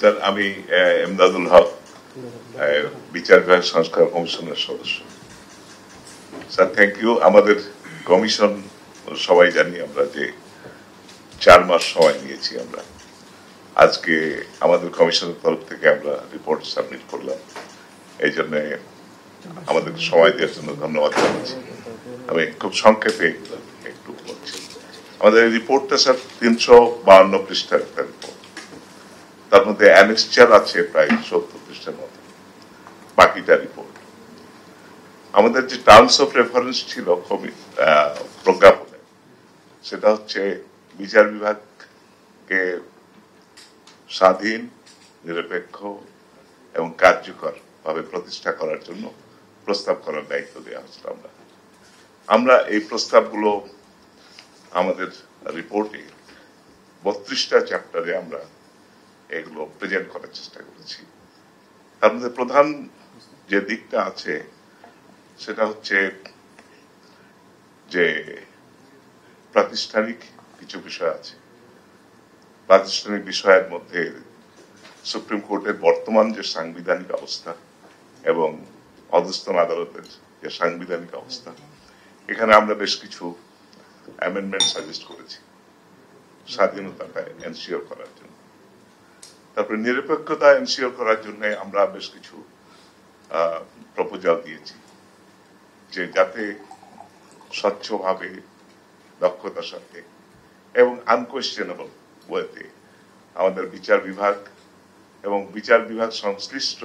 Sir, আমি এমদাদুল হক, বিচার বিভাগ সংস্কার কমিশনের সদস্য। Sir, thank you. আমাদের কমিশন সবাই জানি আমরা যে 4 মাস সময় নিয়েছি আমরা। আজকে আমাদের কমিশনের তরফ থেকে আমরা রিপোর্ট সাবমিট করলাম, এই জন্য আমাদের সময় দেওয়ার জন্য ধন্যবাদ জানাচ্ছি। আমি খুব সংক্ষেপে একটু বলছি। আমাদের এই রিপোর্টটা স্যার 352 পৃষ্ঠার একটা রিপোর্ট। তার মধ্যে অ্যানেক্সচার আছে প্রায় 70 পৃষ্ঠার মতো, বাকিটা রিপোর্ট। আমাদের যে টার্মস অফ রেফারেন্স ছিল প্রজ্ঞাপনে, সেটা হচ্ছে বিচার বিভাগকে স্বাধীন, নিরপেক্ষ এবং কার্যকর ভাবে প্রতিষ্ঠা করার জন্য প্রস্তাব করার দায়িত্ব দেওয়া হয়েছিল। আমরা এই প্রস্তাবগুলো আমাদের রিপোর্টে 32টা চ্যাপ্টারে আমরা এগুলো প্রেজেন্ট করার চেষ্টা করেছি। তার মধ্যে প্রধান যে দিকটা আছে সেটা হচ্ছে যে প্রাতিষ্ঠানিক কিছু বিষয় আছে। প্রাতিষ্ঠানিক বিষয়ের মধ্যে সুপ্রিম কোর্টের বর্তমান যে সাংবিধানিক অবস্থা এবং অধস্তন আদালতের যে সাংবিধানিক অবস্থা, এখানে আমরা বেশ কিছু অ্যামেন্ডমেন্ট সাজেস্ট করেছি স্বাধীনতাটা এনশিওর করার জন্য। তারপরে নিরপেক্ষতা এনশিওর করার জন্য আমরা বেশ কিছু প্রপোজাল দিয়েছি, যে যাতে স্বচ্ছভাবে, দক্ষতার সাথে এবং আনকোয়েশ্চেনেবল ওয়েতে আমাদের বিচার বিভাগ এবং বিচার বিভাগ সংশ্লিষ্ট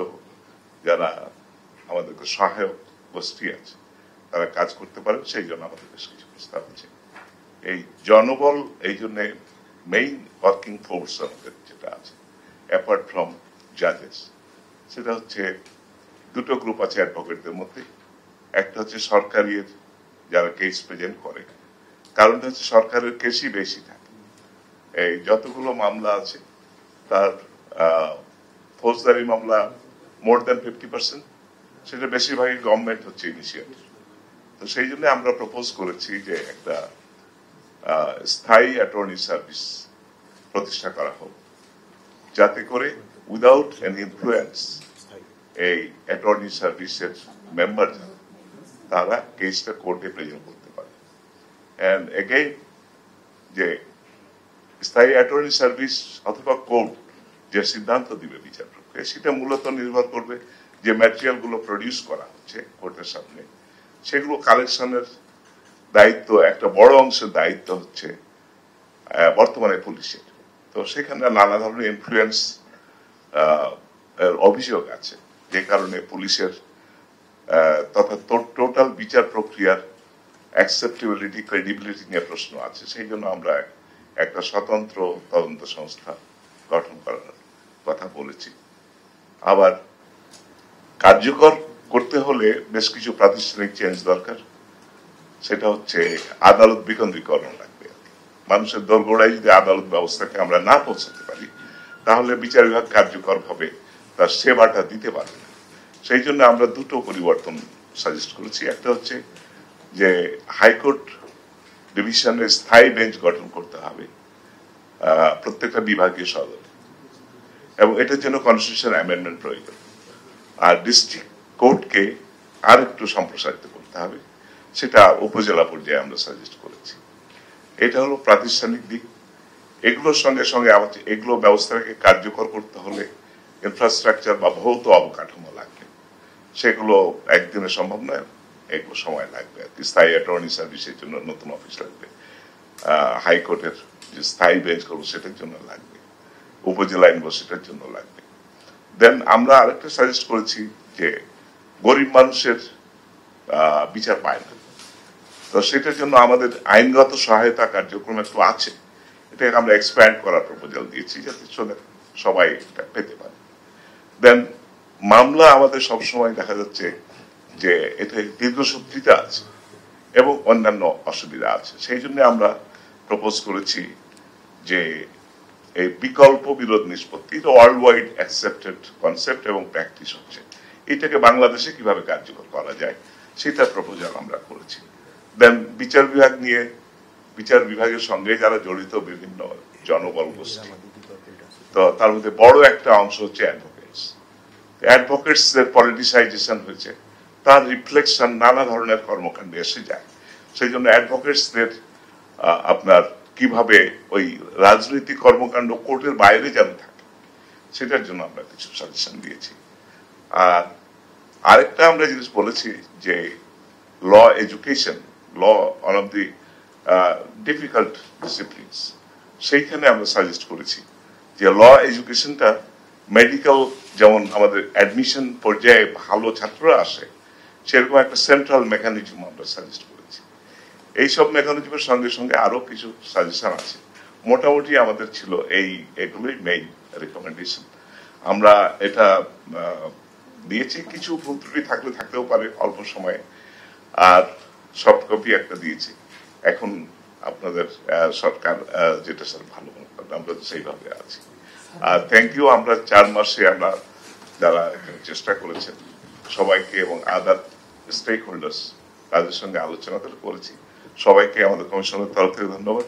যারা আমাদেরকে সহায়ক গোষ্ঠী আছে তারা কাজ করতে পারেন, সেই জন্য আমাদের বেশ কিছু প্রস্তাব আছে। এই জনবল, এই জন্য মেইন ওয়ার্কিং ফোর্স আমাদের যেটা আছে অ্যাপার্ট ফ্রম জাজেস, সেটা হচ্ছে দুটো গ্রুপ আছে অ্যাডভোকেটদের মধ্যে। একটা হচ্ছে সরকারি যারা কেস প্রেজেন্ট করে, কারণটা হচ্ছে সরকারের কেসই বেশি থাকে। এই যতগুলো মামলা আছে তার ফৌজদারি মামলা মোর দ্যান 50%, সেটা বেশিরভাগই গভর্নমেন্ট হচ্ছে ইনিশিয়েটিভ। তো সেই জন্য আমরা প্রপোজ করেছি যে একটা স্থায়ী অ্যাটর্নি সার্ভিস প্রতিষ্ঠা করা হোক, যাতে করে উইদাউট এন ইনফ্লুয়েন্স এই অ্যাটর্নি সার্ভিসের মেম্বার তারা কেসটা কোর্টে প্রেজেন্ট করতে পারে। এন্ড এগেইন, যে স্থায়ী অ্যাটর্নি সার্ভিস অথবা কোর্ট যে সিদ্ধান্ত দিবে বিচার প্রক্রিয়া, সেটা মূলত নির্ভর করবে যে ম্যাটেরিয়াল গুলো প্রডিউস করা হচ্ছে কোর্টের সামনে, সেগুলো কালেকশনের দায়িত্ব, একটা বড় অংশের দায়িত্ব হচ্ছে বর্তমানে পুলিশের। তো সেখানে নানা ধরনের ইনফ্লুয়েন্স অভিযোগ আছে, যে কারণে পুলিশের তথা টোটাল বিচার প্রক্রিয়ার অ্যাকসেপ্টেবিলিটি, ক্রেডিবিলিটি নিয়ে প্রশ্ন আছে। সেই জন্য আমরা একটা স্বতন্ত্র তদন্ত সংস্থা গঠন করার কথা বলেছি। আবার কার্যকর করতে হলে বেশ কিছু প্রাতিষ্ঠানিক চেঞ্জ দরকার। সেটা হচ্ছে আদালত বিকেন্দ্রীকরণ লাগবে। মানুষের দোরগোড়ায় যদি আদালত ব্যবস্থাকে আমরা না পৌঁছাতে পারি, তাহলে বিচার বিভাগ কার্যকর ভাবে তার সেবাটা দিতে পারবে না। সেই জন্য আমরা দুটো পরিবর্তন সাজেস্ট করেছি। একটা হচ্ছে যে হাইকোর্ট ডিভিশনের স্থায়ী বেঞ্চ গঠন করতে হবে প্রত্যেকটা বিভাগীয় সদরে, এবং এটার জন্য কনস্টিটিউশন অ্যামেন্ডমেন্ট প্রয়োজন। আর ডিস্ট্রিক্ট কোর্টকে আর একটু সম্প্রসারিত করতে হবে, সেটা উপজেলা পর্যায়ে আমরা সাজেস্ট করেছি। এটা হলো প্রাতিষ্ঠানিক দিক। এগুলোর সঙ্গে সঙ্গে এগুলো ব্যবস্থাকে কার্যকর করতে হলে ইনফ্রাস্ট্রাকচার বা ভৌত অবকাঠামো লাগবে। সেগুলো একদিনে সম্ভব নয়, এগুলো সময় লাগবে। স্থায়ী অ্যাটর্নি সার্ভিসের জন্য নতুন অফিস লাগবে, হাইকোর্টের যে স্থায়ী বেঞ্চ করবো সেটার জন্য লাগবে, উপজেলা ইউনিভার্সিটির জন্য লাগবে। দেন আমরা আরেকটা সাজেস্ট করেছি যে গরিব মানুষের বিচার পায় না, তো সেটার জন্য আমাদের আইনগত সহায়তা কার্যক্রম একটু আছে, এটাকে আমরা এক্সপ্যান্ড করার প্রপোজাল দিয়েছি যাতে সবাই এটা পেতে পারে। দেন মামলা আমাদের সবসময় দেখা যাচ্ছে যে এতে দীর্ঘসূত্রিতা আছে এবং অন্যান্য অসুবিধা আছে। সেই জন্য আমরা প্রপোজ করেছি যে এই বিকল্প বিরোধ নিষ্পত্তি, ওয়ার্ল্ড ওয়াইড অ্যাকসেপ্টেড কনসেপ্ট এবং প্র্যাকটিস হচ্ছে, এটাকে বাংলাদেশে কিভাবে কার্যকর করা যায় সেটার প্রপোজাল আমরা করেছি। দেন বিচার বিভাগ নিয়ে, বিচার বিভাগের সঙ্গে যারা জড়িত বিভিন্ন জনবল গোষ্ঠী, তো তো তার মধ্যে বড় একটা অংশ হচ্ছে অ্যাডভোকেটস। অ্যাডভোকেটসদের পলিটিসাইজেশন হয়েছে, তার রিফ্লেকশন নানা ধরনের কর্মকাণ্ডে এসে যায়। সেই জন্য অ্যাডভোকেটসদের আপনার কিভাবে ওই রাজনৈতিক কর্মকাণ্ড কোর্টের বাইরে যেন থাকে, সেটার জন্য আমরা কিছু সাজেশন দিয়েছি। আর আরেকটা আমরা জিনিস বলেছি যে law education, law one of the difficult disciplines, সেইখানে আমরা সাজেস্ট করেছি যে ল এডুকেশনটা মেডিকেল, যেমন আমাদের অ্যাডমিশন পর্যায়ে ভালো ছাত্ররা আসে, সেরকম একটা সেন্ট্রাল মেকানিজম আমরা সাজেস্ট করেছি। এইসব মেকানিজমের সঙ্গে সঙ্গে আরো কিছু সাজেশন আছে। মোটামুটি আমাদের ছিল এগুলোই মেইন রেকমেন্ডেশন। আমরা এটা দিয়েছি, কিছু ভুল ত্রুটি থাকতেও পারে অল্প সময়ে, আর সফট কপি একটা দিয়েছি। এখন আপনাদের সরকার যেটা স্যার ভালো মনে করেন আমরা সেইভাবে আছি। আর থ্যাংক ইউ, আমরা 4 মাসে আমরা যারা এখানে চেষ্টা করেছেন সবাইকে এবং আদার স্টেক হোল্ডার্স তাদের সঙ্গে আলোচনা করেছি, সবাইকে আমাদের কমিশনের তরফ থেকে ধন্যবাদ।